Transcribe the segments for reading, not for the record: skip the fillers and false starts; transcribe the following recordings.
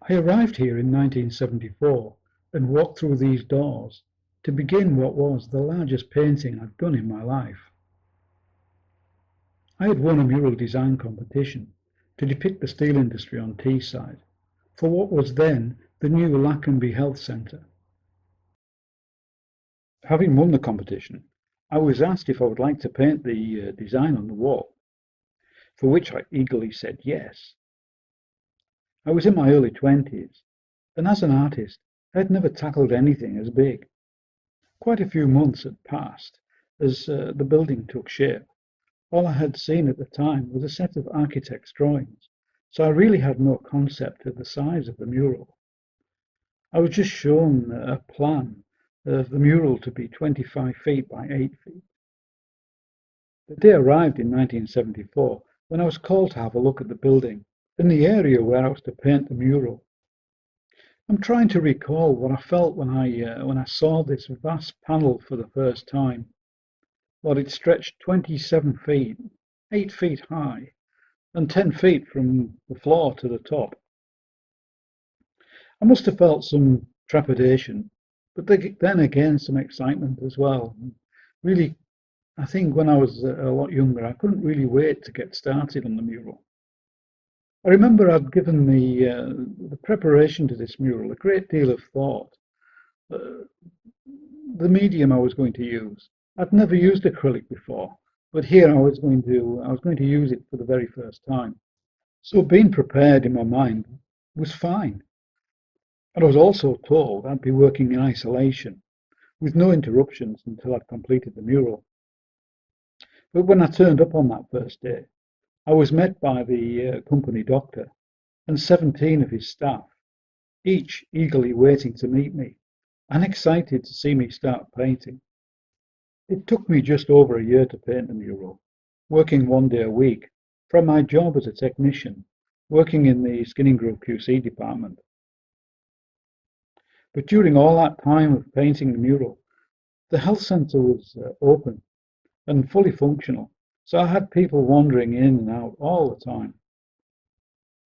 I arrived here in 1974 and walked through these doors to begin what was the largest painting I'd done in my life. I had won a mural design competition to depict the steel industry on Teesside for what was then the new Lackenby Health Centre. Having won the competition, I was asked if I would like to paint the design on the wall, for which I eagerly said yes. I was in my early 20s, and as an artist, I had never tackled anything as big. Quite a few months had passed as the building took shape. All I had seen at the time was a set of architect's drawings, so I really had no concept of the size of the mural. I was just shown a plan of the mural to be 25 feet by 8 feet. The day arrived in 1974 when I was called to have a look at the building and the area where I was to paint the mural. I'm trying to recall what I felt when I saw this vast panel for the first time. Well, it stretched 27 feet, 8 feet high, and 10 feet from the floor to the top. I must have felt some trepidation, but then again some excitement as well. Really, I think when I was a lot younger, I couldn't really wait to get started on the mural. I remember I'd given the preparation to this mural a great deal of thought. The medium I was going to use. I'd never used acrylic before, but here I was going to use it for the very first time. So being prepared in my mind was fine. And I was also told I'd be working in isolation, with no interruptions until I'd completed the mural. But when I turned up on that first day, I was met by the company doctor and 17 of his staff, each eagerly waiting to meet me and excited to see me start painting. It took me just over a year to paint the mural, working 1 day a week from my job as a technician, working in the Skinning Grove QC department. But during all that time of painting the mural, the health centre was open and fully functional, so I had people wandering in and out all the time.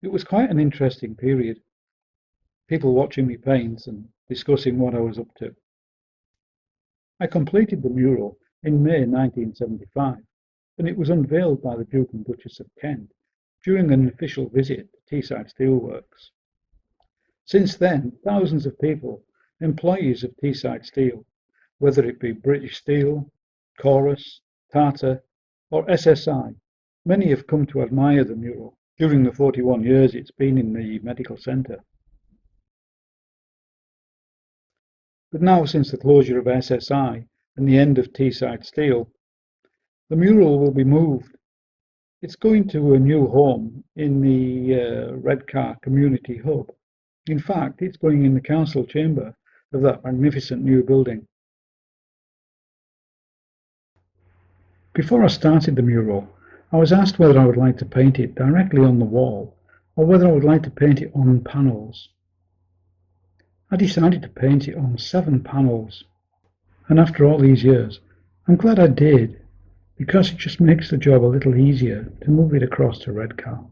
It was quite an interesting period, people watching me paint and discussing what I was up to. I completed the mural in May 1975, and it was unveiled by the Duke and Duchess of Kent during an official visit to Teesside Steel Works. Since then, thousands of people, employees of Teesside Steel, whether it be British Steel, Chorus, Tata, or SSI, many have come to admire the mural during the 41 years it's been in the medical centre. But now, since the closure of SSI and the end of Teesside Steel, the mural will be moved. It's going to a new home in the Redcar Community Hub. In fact, it's going in the council chamber of that magnificent new building. Before I started the mural, I was asked whether I would like to paint it directly on the wall or whether I would like to paint it on panels. I decided to paint it on 7 panels, and after all these years, I'm glad I did, because it just makes the job a little easier to move it across to Redcar.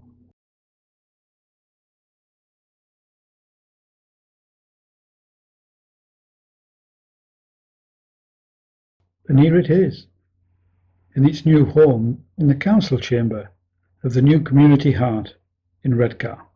And here it is, in its new home in the council chamber of the new community heart in Redcar.